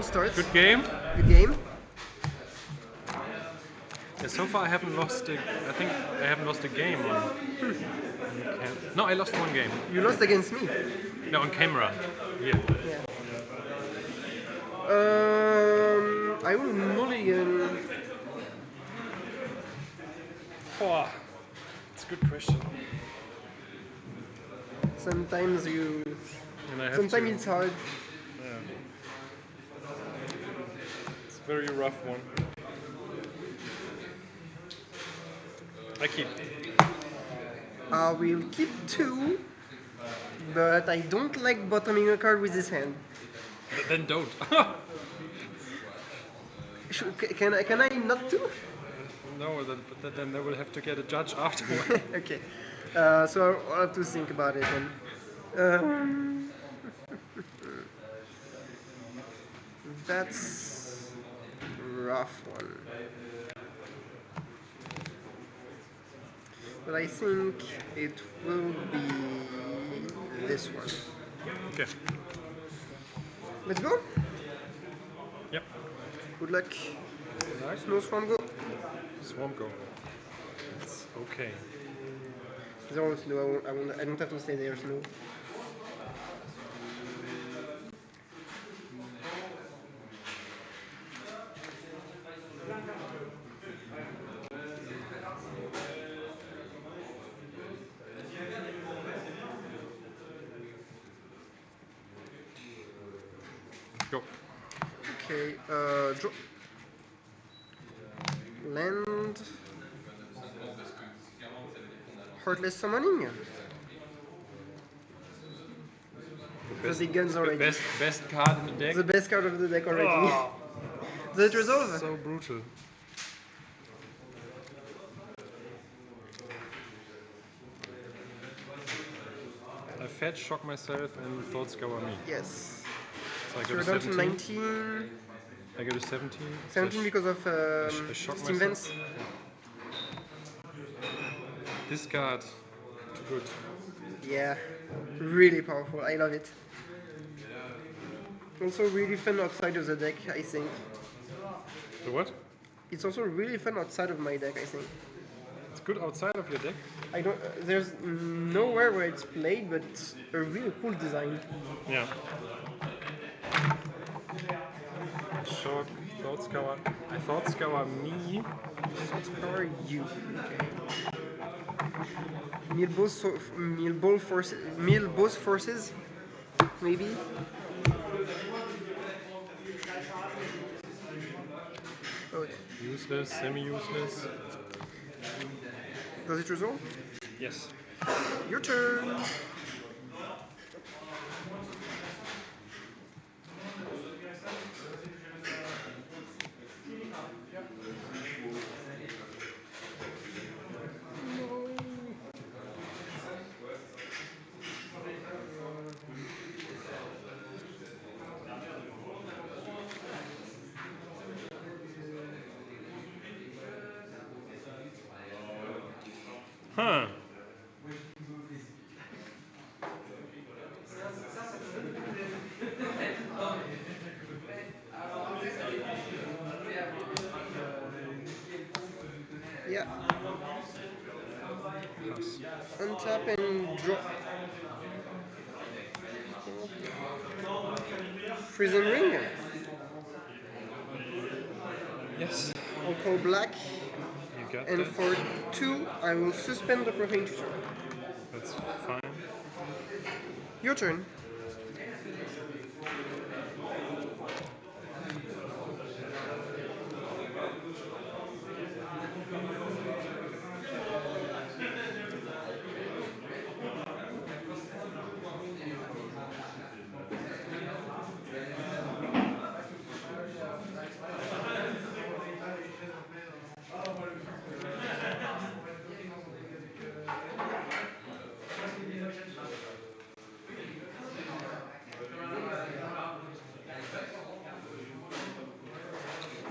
round starts. Good game. Good game. Yeah, so far I haven't lost a. I think I haven't lost a game on. No, I lost one game. You lost against me. No, on camera. Yeah. Yeah. I will mulligan. Oh, it's a good question. Sometimes you. And I have Sometimes to, it's hard. Yeah. It's a very rough one. I keep. I will keep 2, but I don't like bottoming a card with this hand. But then don't. Can I not do? No, but then they will have to get a judge afterward. Okay. So I'll have to think about it then. That's a rough one. But I think it will be this one. Okay. Let's go. Yep. Good luck. Nice. Snow Swarm go. Swarm go. Okay. Zero snow. I don't have to stay there. Snow. Go. Okay. Draw. Land. Heartless Summoning. The big guns already. Best card in the deck. The best card of the deck already. Oh, Does it resolve? so brutal. I fetch, shock myself, and thought scour me. Yes. So I So go we're to down to 17. 19. I go to 17. 17 because of I shock Steam myself. Vents. Discard. Too good. Yeah. Really powerful. I love it. Also really fun outside of the deck, I think. The what? It's also really fun outside of my deck, I think. It's good outside of your deck. I don't. There's nowhere where it's played, but it's a really cool design. Yeah. Shock. Thought scour. I thought scour me. How are you? Okay. Mill both forces, maybe. Oh, Useless. Semi-useless. does it resolve? Yes. Your turn. Huh. Yeah. Pass. Untap and draw. Prison Ring. Yes. I'll call black. You got And that. for 2, I will suspend the Profane Tutor. That's fine. Your turn.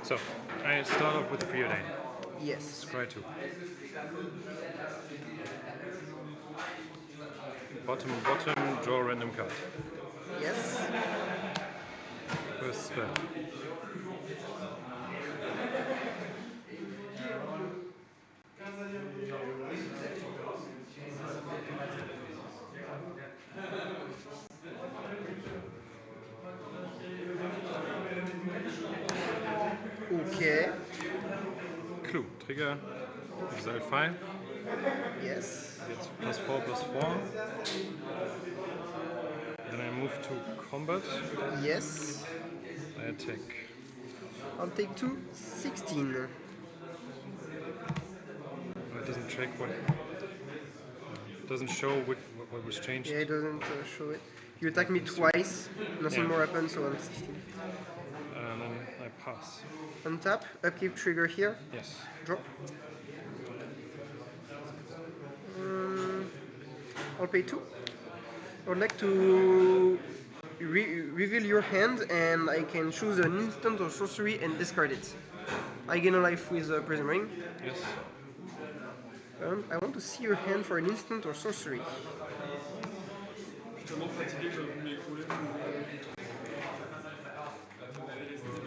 So, I start off with the preordain. Yes. Scry 2. Bottom, draw a random card. Yes. First spell. Okay. Clue. Trigger. Exile 5. Yes. Gets +4/+4. Then I move to combat. Yes. I attack. I'll take 2, 16. It doesn't check what. It doesn't show what was changed. Yeah, it doesn't show it. You attack me twice, nothing more happens, so I'm 16. And then I pass. Untap, upkeep trigger here. Yes. Drop. I'll pay 2. I would like to reveal your hand, and I can choose an instant or sorcery and discard it. I gain a life with Prism Ring. Yes. I want to see your hand for an instant or sorcery.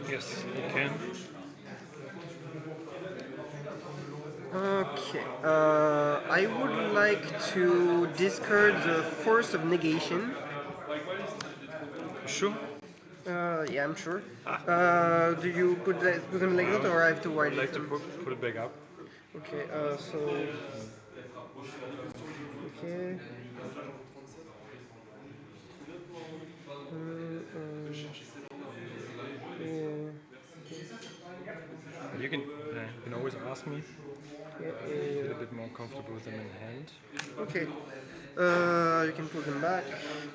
Yes, you can. Okay. I would like to discard the Force of Negation. Sure. Yeah, I'm sure. Do you put them like that, or I have to write I'd like it? to put it back up. Okay. So. Okay. But you can always ask me. Feel a bit more comfortable with them in hand. Okay. You can put them back.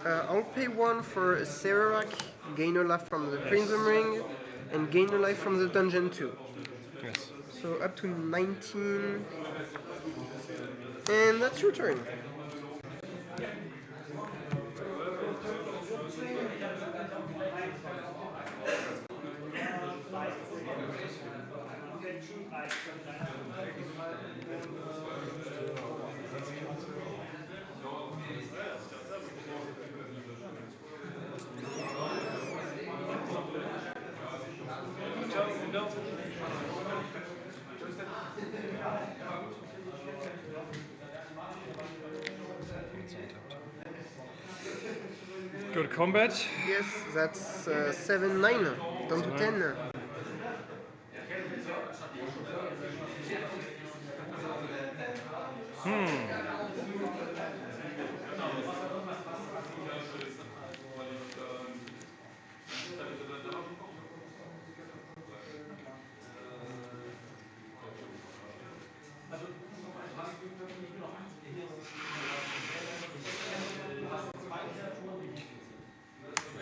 I'll pay 1 for Acererak, gain a life from the Prism Ring, and gain a life from the dungeon too. Yes. So up to 19. And that's your turn. Go to combat. Yes, that's 7, 9. Down to 10.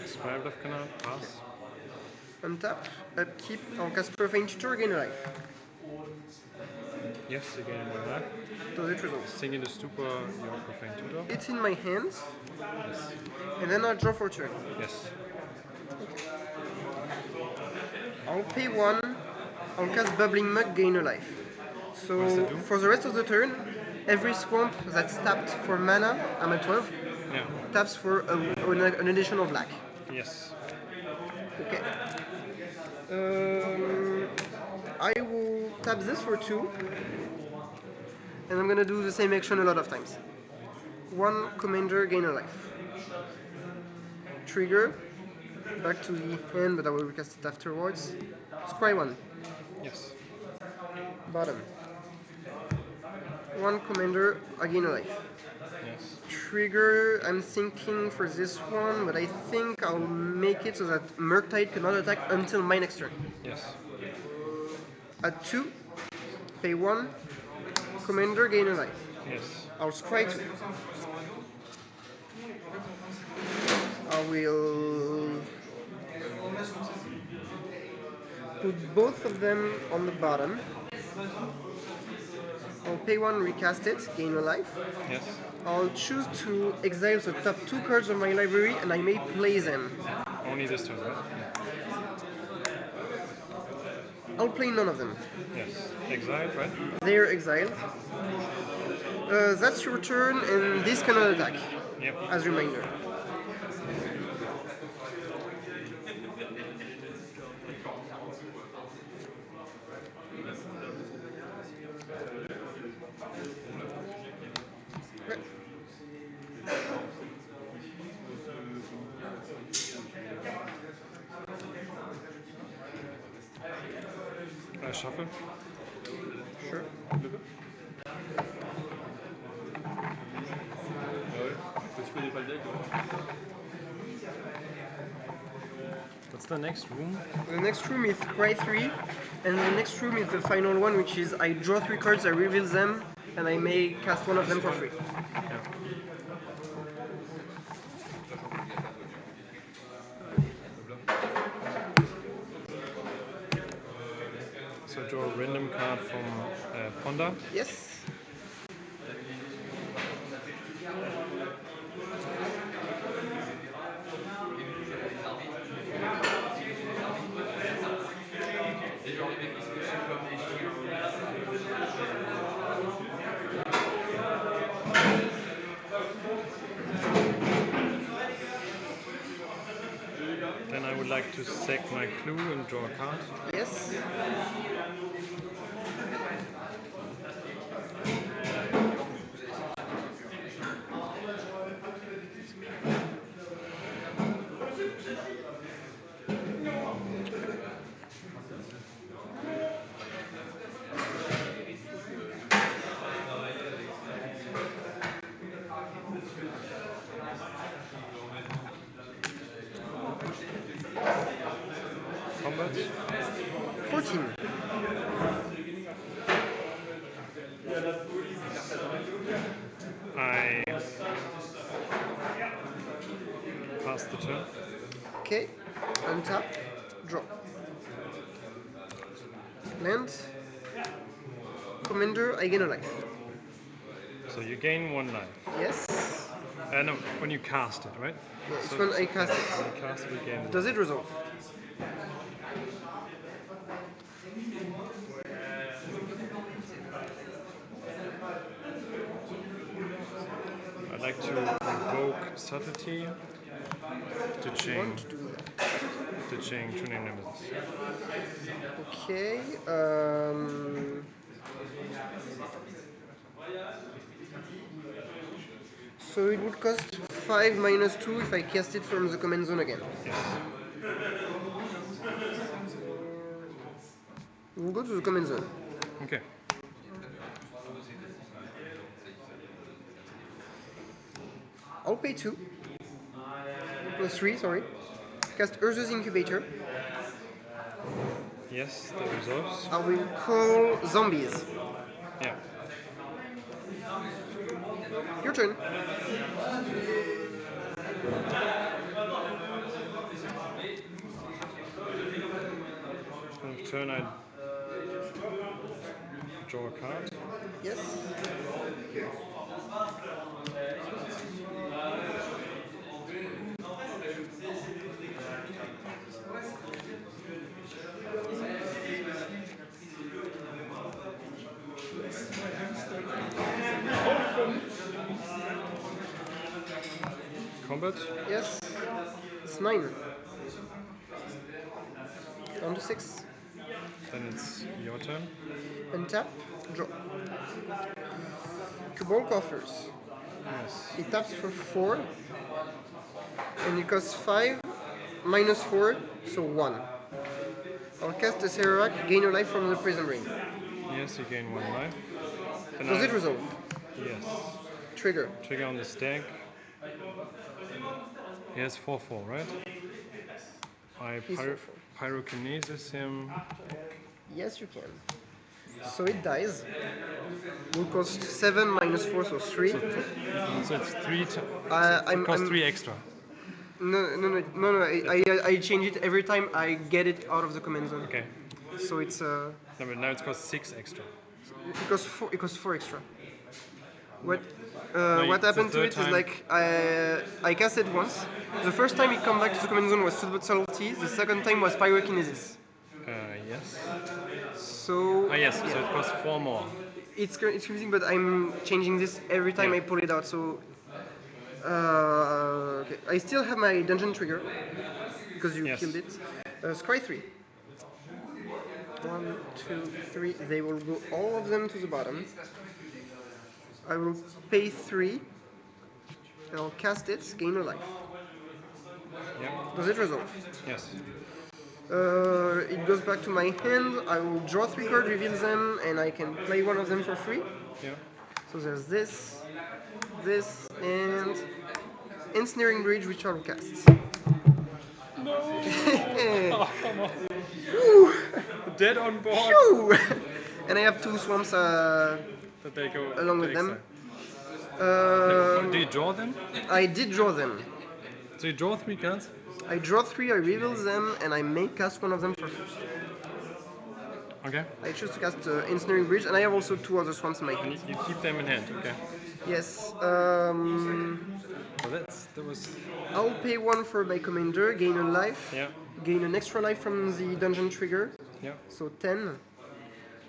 Spiral of Canal. Pass. Untap, upkeep, I'll cast Profane Tutor, gain a life. Yes, again in my life. Does it result? Sing in the stupor, your profane tutor. It's in my hands, Yes. and then I'll draw for turn. Yes. I'll pay 1, I'll cast Bubbling Mug, gain a life. What does So it do? for the rest of the turn, every swamp that's tapped for mana, I'm at 12, Yeah. taps for an additional black. Yes. Okay. I will tap this for 2, and I'm gonna do the same action a lot of times. 1 commander, gain a life. Trigger, back to the hand, but I will recast it afterwards. Scry 1. Yes. Bottom. 1 commander, I gain a life. Yes. Trigger, I'm thinking for this one, but I think I'll make it so that Murktide cannot attack until my next turn. Yes. At 2, pay 1, commander, gain a life. Yes. I'll scry 2. I will put both of them on the bottom. I'll pay 1, recast it, gain a life. Yes. I'll choose to exile the top 2 cards of my library, and I may play them. Only this turn, right? I'll play none of them. Yes. Exiled, right? They're exiled. That's your turn, and this cannot attack, Yep. as reminder. I shuffle. Sure. What's the next room? The next room is cry 3, and the next room is the final one, which is I draw 3 cards, I reveal them, and I may cast one of them for free. Yeah. So draw a random card from Ponder. Yes. Then I would like to sack my clue and draw a card. Yes. Combat. 14. I pass the turn. Okay. Untap. Draw. Land. Commander, I gain a life. So you gain 1 life. Yes. No, when you cast it, right? Yeah, it's So when I cast it. when you cast it, you gain 1. Does it resolve? I'd like to invoke subtlety to change Want to do that. to change tuning nemesis. Okay. So it would cost 5 minus 2 if I cast it from the command zone again. Yes. We'll go to the command zone. Okay. I'll pay 2. Plus 3, sorry. Cast Urza's Incubator. Yes, that resolves. I will call Zombies. Yeah. Your turn. On turn, I draw a card. Yes. Combat. Yes. It's 9. On to 6. Then it's your turn. Untap. Draw. Cabal Coffers. Yes. It taps for 4. And it costs 5. Minus 4. So 1. I'll cast Acererak. Gain a life from the prison ring. Yes, you gain 1 life. Then Does it resolve? Yes. Trigger. Trigger on the stack. He has 4/4, right? I He's 4/4. pyrokinesis him. Yes, you can. So it dies. Will cost 7 minus 4, so 3. So it's 3. It I'm, costs I'm, 3 extra. No. I change it every time I get it out of the command zone. Okay. So it's No, but now it's cost 6 extra. it costs 4 extra. What No, what the happened to third it is time- like I cast it once. The first time it come back to the command zone was subtlety. The second time was pyrokinesis. Yes. So Yes. yeah. So it costs 4 more. It's confusing, but I'm changing this every time Yeah. I pull it out. So okay. I still have my dungeon trigger because you Yes. killed it. Scry 3. 1, 2, 3. They will go all of them to the bottom. I will pay 3. And I'll cast it. Gain a life. Yeah. Does it resolve? Yes. It goes back to my hand. I will draw 3 cards, reveal them, and I can play one of them for free. Yeah. So there's this, and Ensnaring Bridge, which I will cast. No. Oh, come on. Woo! Dead on board. Phew! And I have 2 swamps That they go along to with them. Do you draw them? I did draw them. So you draw 3 cards? I draw 3, I reveal them, and I may cast one of them for free. Okay. I choose to cast Ensnaring Bridge, and I have also 2 other swamps in my hand. You keep them in hand, okay. Yes. So that was... I'll pay 1 for my commander, gain a life, Yeah. gain an extra life from the dungeon trigger, Yeah. so 10.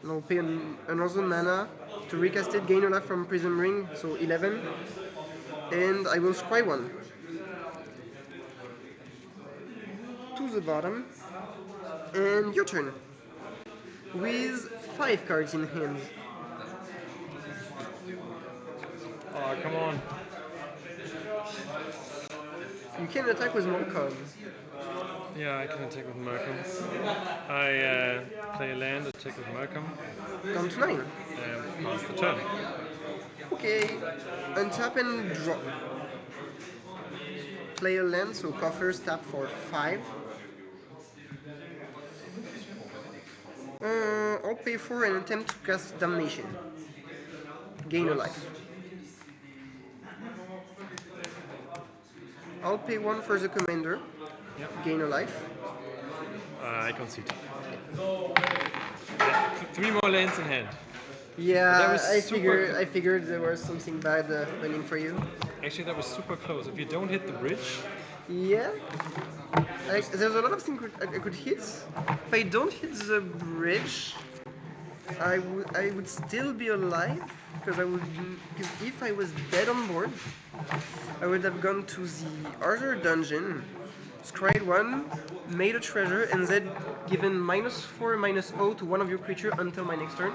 And I'll pay another mana to recast it, gain a life from Prism Ring, so 11. And I will scry 1. To the bottom. And your turn. With 5 cards in hand. Oh, come on. You can attack with Malcolm. Yeah, I can attack with Malcolm. I play a land, attack with Malcolm. Down to 9. And pass the turn. Okay. Untap and drop. Play a land, so coffers tap for 5. I'll pay 4 and attempt to cast Damnation. Gain a life. I'll pay 1 for the commander. Yep. Gain a life. I concede. 3 more lands in hand. Yeah, That was I super- figured there was something bad happening for you. Actually, that was super close. If you don't hit the bridge, Yeah. There's a lot of things I could hit. If I don't hit the bridge, I would still be alive because if I was dead on board, I would have gone to the other dungeon, scryed 1, made a treasure, and then given -4, -0 to one of your creatures until my next turn.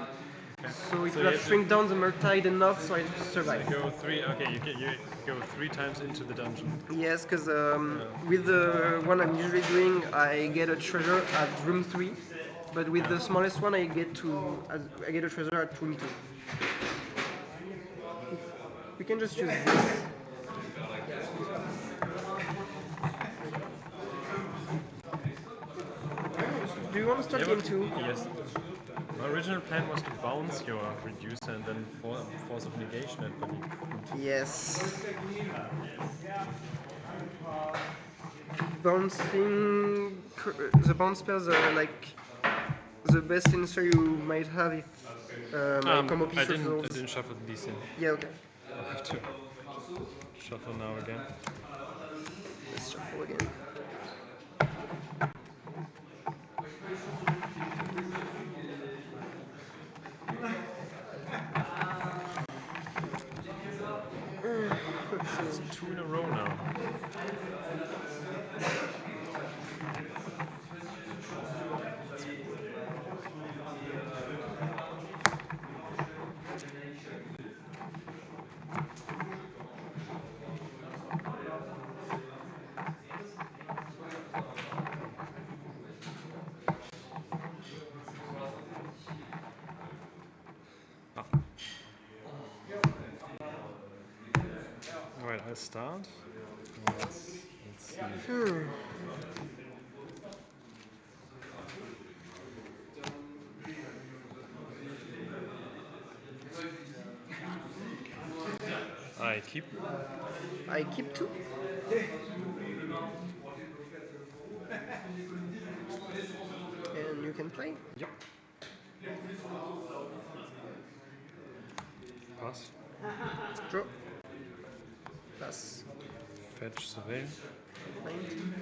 So it So would you have have shrink down the Murktide enough so I survive. go 3. Okay, you go 3 times into the dungeon. Yes, because with the one I'm usually doing, I get a treasure at room 3, but with the smallest one, I get a treasure at room 2. We can just choose this. Do you want to start game 2? Yes. My original plan was to bounce your reducer and then force of negation it, but you couldn't. Yes. Bouncing. The bounce spells are like the best answer you might have if my combo piece I resolves. didn't shuffle these in. Yeah, okay. I have to shuffle now again. Let's shuffle again. It's 2 in a row now. Alright, I'll start. Let's see. I keep. I keep 2. And you can play. Yep. Pass. Draw. Pass. Fetch survey. 19.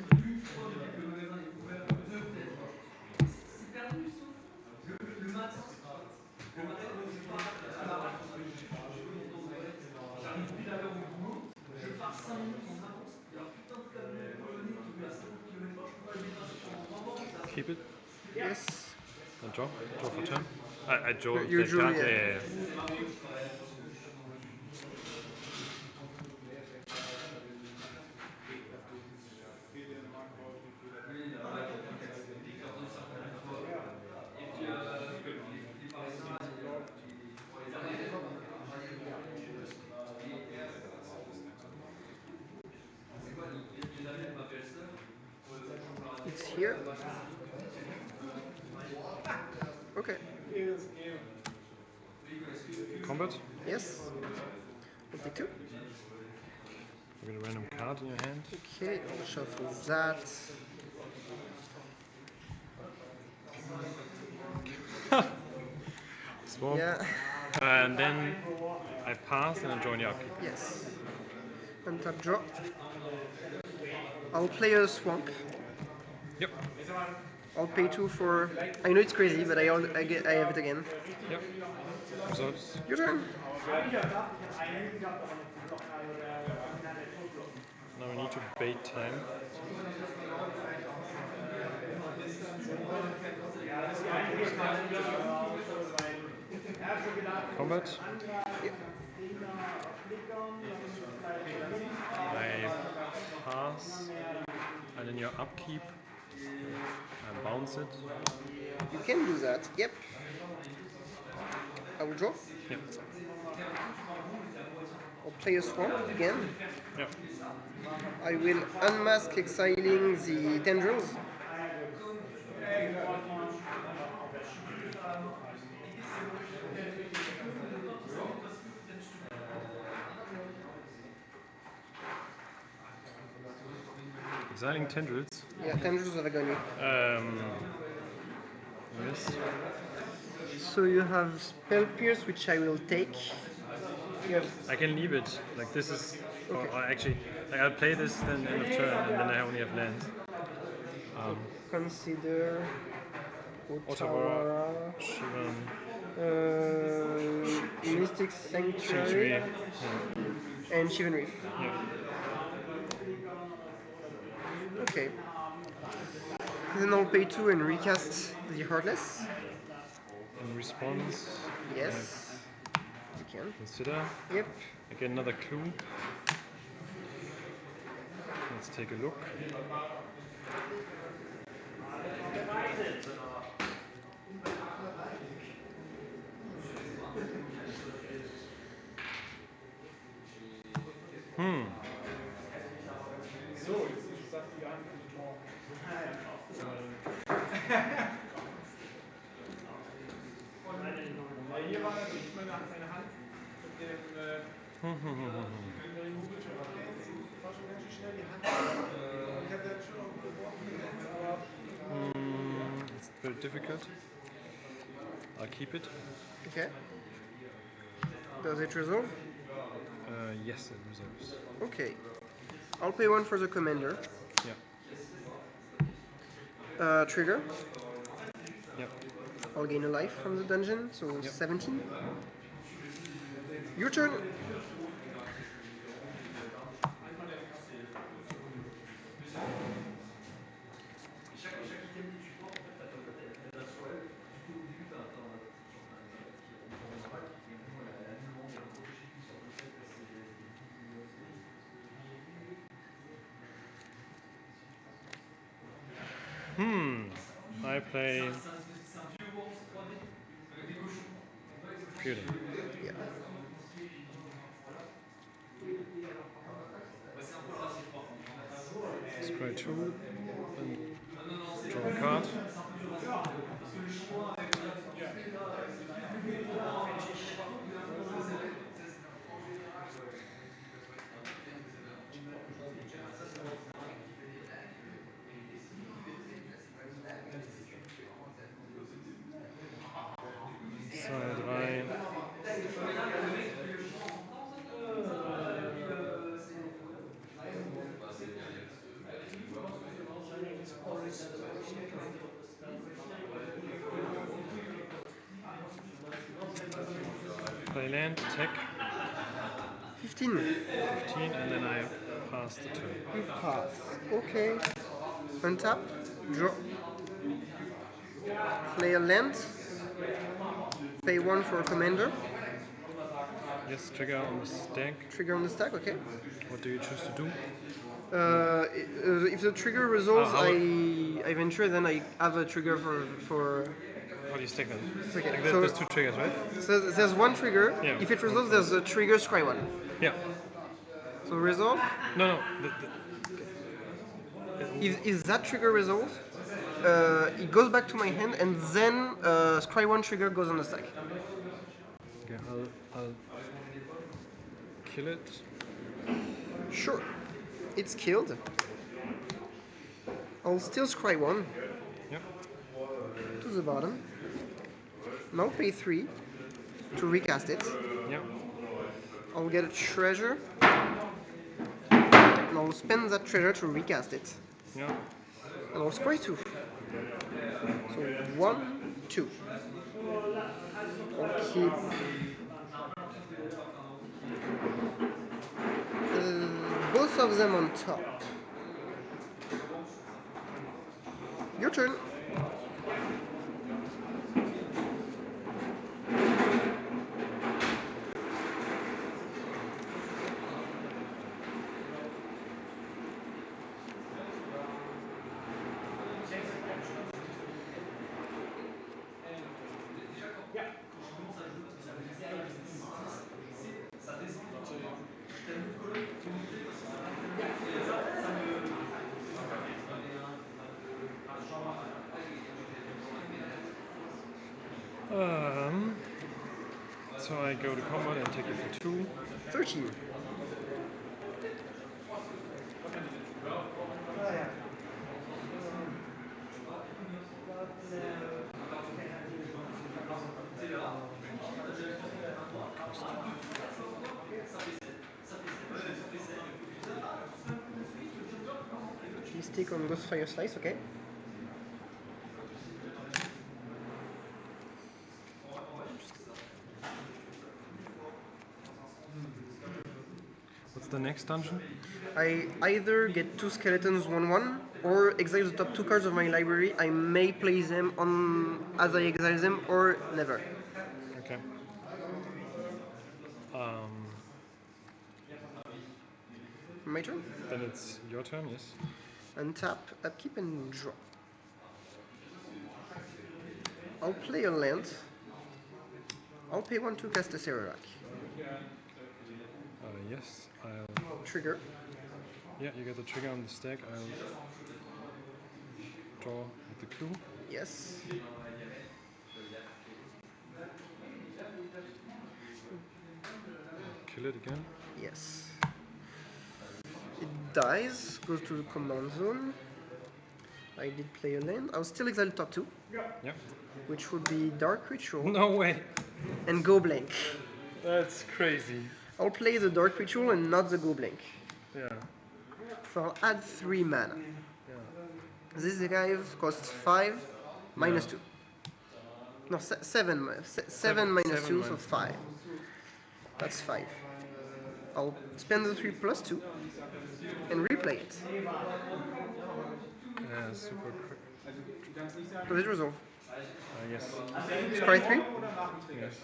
Keep it. Yes. And draw. Draw for turn. I draw that Usually, card. yeah. It's here. Okay. Combat. Yes. I'll take 2. You get a random card in your hand. Okay, I'll shuffle that. Swamp. Yeah. And then I pass and I join your upkeep. Yes. Untap draw. I'll play a swamp. Yep. I'll pay 2 for. I know it's crazy, but I have it again. Yep. Results. Your turn. Now we need to bait time. Combat. Yep. I pass, and in your upkeep, I bounce it. You can do that. Yep. I will draw. Yep. I'll play a swamp again. Yep. I will unmask exiling the tendrils. Exiling tendrils. Yeah, tendrils of agony. Yes. So you have spell pierce, which I will take. You have I can leave it. Like this is, Okay. or actually, like I'll play this then end of turn, and then I only have lands. Consider Otawara, Otawara, Shivan, Mystic Sanctuary, Sanctuary. and Chivalry. Yeah. Okay. Then I'll pay 2 and recast the Heartless. In response, Yes. You can. consider. Yep. I get another clue. Let's take a look. It's very difficult. I'll keep it. Okay. Does it resolve? Yes, it resolves. Okay. I'll pay 1 for the commander. Yeah. Trigger. Yep. I'll gain a life from the dungeon, so Yep. 17. Your turn. I play Feuding. Yeah. Scry 2 and draw a card. Zahl 3. Play land, attack. 15. 15, and then I pass the turn. You pass. Okay. Untap. Draw. Play a land. Pay 1 for a commander. Yes, trigger on the stack. Trigger on the stack, okay. What do you choose to do? If the trigger resolves, how- I venture, then I have a trigger for How do you stack them? Okay, Like so- there's two triggers, right? So there's one trigger. Yeah. If it resolves, there's a trigger scry 1. Yeah. So resolve. No. If that trigger resolves, it goes back to my hand, and then Scry 1 trigger goes on the stack. Okay, I'll kill it. Sure. It's killed. I'll still Scry 1 Yep. to the bottom. Now pay 3 to recast it. Yep. I'll get a treasure. And I'll spend that treasure to recast it. Yep. And I'll Scry 2. So 1, 2. I'll keep both of them on top. Your turn. So I go to combat and take it for 2. 13. Mistake on Ghostfire Slice, okay. What's the next dungeon? I either get 2 skeletons 1/1 or exile the top 2 cards of my library. I may play them on as I exile them or never. Okay. My turn. Then it's your turn, yes? Untap, upkeep, and draw. I'll play a land. I'll pay 1 to cast Acererak. Yes, I'll... Trigger. Yeah, you get the trigger on the stack. I'll draw with the clue. Yes. Kill it again. Yes. It dies, goes to the command zone. I did play a land. I'll still exile top 2. Yep. Which would be Dark Ritual. No way! And Go Blank. That's crazy. I'll play the Dark Ritual and not the Go Blank. Yeah. So I'll add 3 mana. Yeah. This guy costs 5, minus 2. No, 7 minus 2, so 5. That's 5. I'll spend the 3 plus 2 and replay it. Yeah, super quick. Does it resolve? Yes. Scry 3? Yes.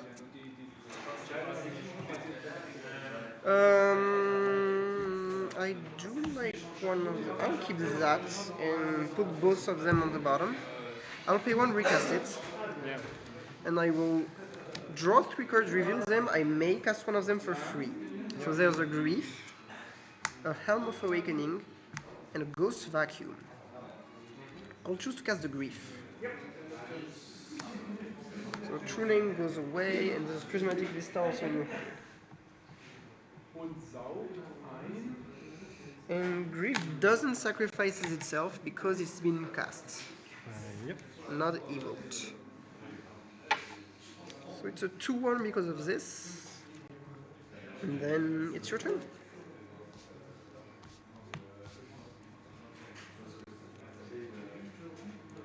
I do like one of them. I'll keep that and put both of them on the bottom. I'll pay 1, recast it. Yeah. And I will draw 3 cards, reveal them. I may cast one of them for free. So there's a Grief, a Helm of Awakening, and a Ghost Vacuum. I'll choose to cast the Grief. So True Name goes away, and there's Prismatic Vista also in your hand. And Grief doesn't sacrifice itself because it's been cast. Yep. Not evoked. So it's a 2/1 because of this. And then it's your turn.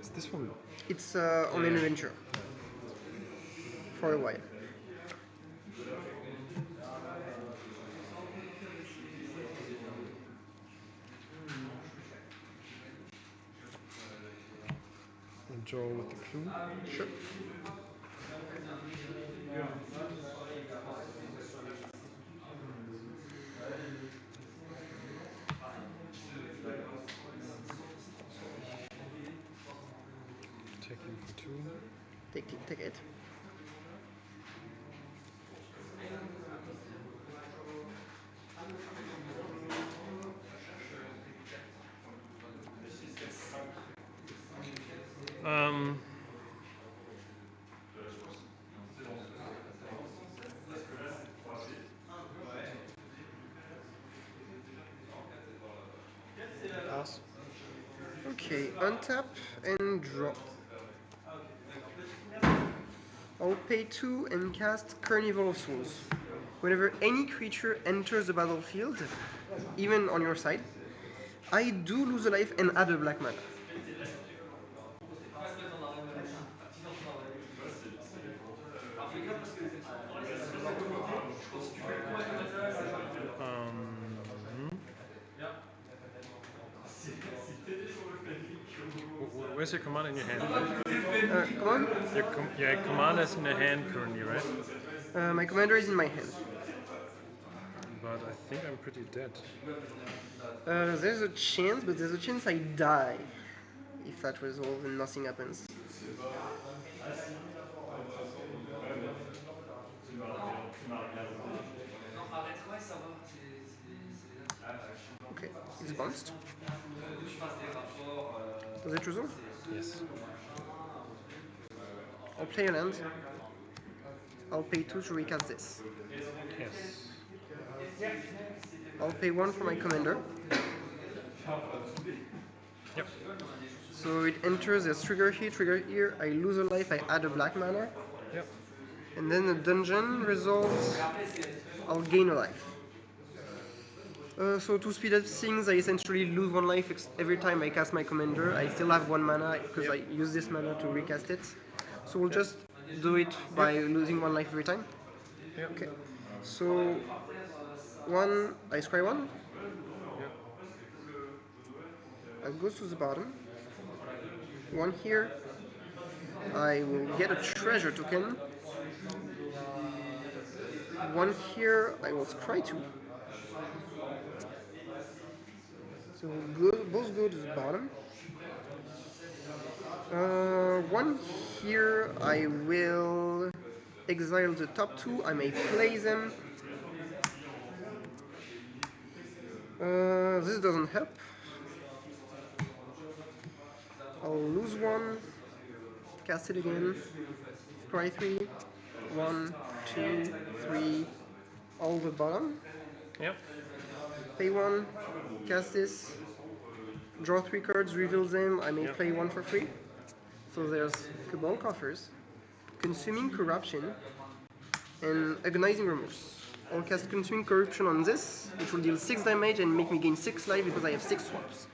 Is this one? It's on an adventure. For a while. And draw with the clue. Sure. Take you for 2. Take it. Pass. Okay, untap and draw. I'll pay 2 and cast Carnival of Souls. Whenever any creature enters the battlefield, even on your side, I do lose a life and add a black mana. Where's your command in your hand? Come on. Your command is in your hand currently, right? My commander is in my hand. But I think I'm pretty dead. There's a chance, but there's a chance I die if that resolves and nothing happens. Okay, it's bounced. Does it resolve? Yes. I'll play a land. I'll pay 2 to recast this. Yes. I'll pay 1 for my commander. Yep. So it enters as trigger here, I lose a life, I add a black mana. Yep. And then the dungeon resolves, I'll gain a life. So to speed up things, I essentially lose 1 life every time I cast my commander. I still have 1 mana because I use this mana to recast it. So we'll just do it by losing 1 life every time. Yep. Okay. So 1, I scry 1. Yep. It goes to the bottom. 1 here. I will get a treasure token. 1 here, I will scry 2. So both go to the bottom. 1 here, I will exile the top 2. I may play them. This doesn't help. I'll lose 1. Cast it again. Scry 3. 1, 2, 3. All the bottom. Yep. Pay 1. Cast this. Draw 3 cards, reveal them. I may play 1 for free. So there's Cabal Coffers, Consuming Corruption, and Agonizing Remorse. I'll cast Consuming Corruption on this, which will deal 6 damage and make me gain 6 life because I have 6 swaps.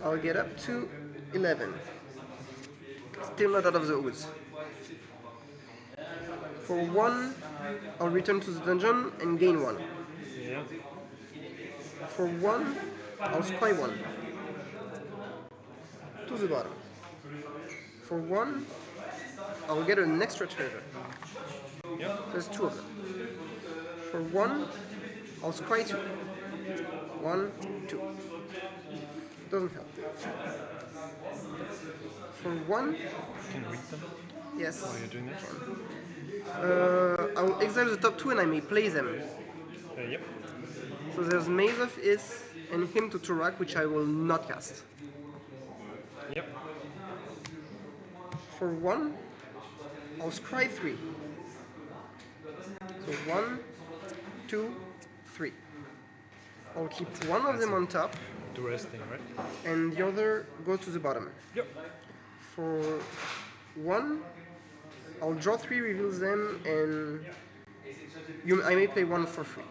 I'll get up to 11. Still not out of the woods. For 1, I'll return to the dungeon and gain 1. Yeah. For 1, I'll scry 1. To the bottom. For 1, I'll get an extra treasure. Yep. There's 2 of them. For 1, I'll scry 2. 1, 2. Doesn't help. For 1, Can you read them yes. while you're doing this? I'll exile the top 2 and I may play them. Yep. So there's Maze of Ith and Hymn to Turak, which I will not cast. Yep. For 1, I'll scry 3. So 1, 2, 3. I'll keep one of them on top. Do resting, right? And the other go to the bottom. Yep. For 1, I'll draw 3, reveal them, and I may play 1 for free.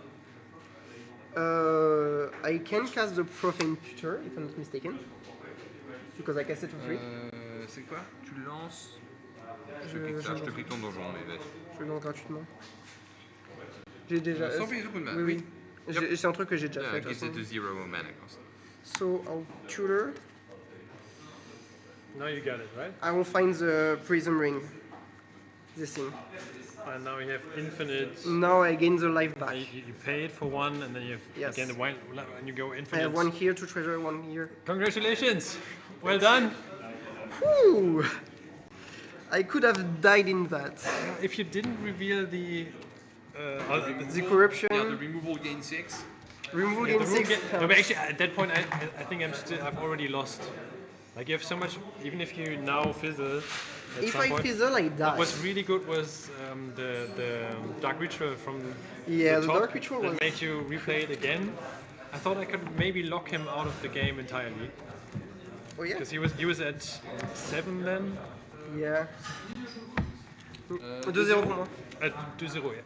I can cast the Profane Tutor, if I'm not mistaken, because I cast it for free. C'est quoi? Tu le lances? Je te pique ton donjon, mais vas-y. Je le lance gratuitement. J'ai déjà. Sans payer beaucoup de mana. Oui, oui. C'est un truc que j'ai déjà fait. Gives it to 0 mana cost. So I'll tutor. Now you got it, right? I will find the Prism Ring. This thing. And now you have infinite. Now I gain the life back. You pay it for 1, and then you have again the one, and you go infinite. I have 1 here to treasure, 1 here. Congratulations! Well done! Whew! I could have died in that. If you didn't reveal the corruption. Yeah, the removal gain 6. Removal gain 6. No, but actually, at that point, I think I've already lost. Like you have so much, even if you now fizzle. At If some I point, fizzle, I die. what was really good was the Dark Ritual from Yeah, the the top Dark Ritual that was... made you replay it again. I thought I could maybe lock him out of the game entirely. Oh yeah? Because he was at 7 then. Yeah. 2-0 pour moi. At 2-0, yeah.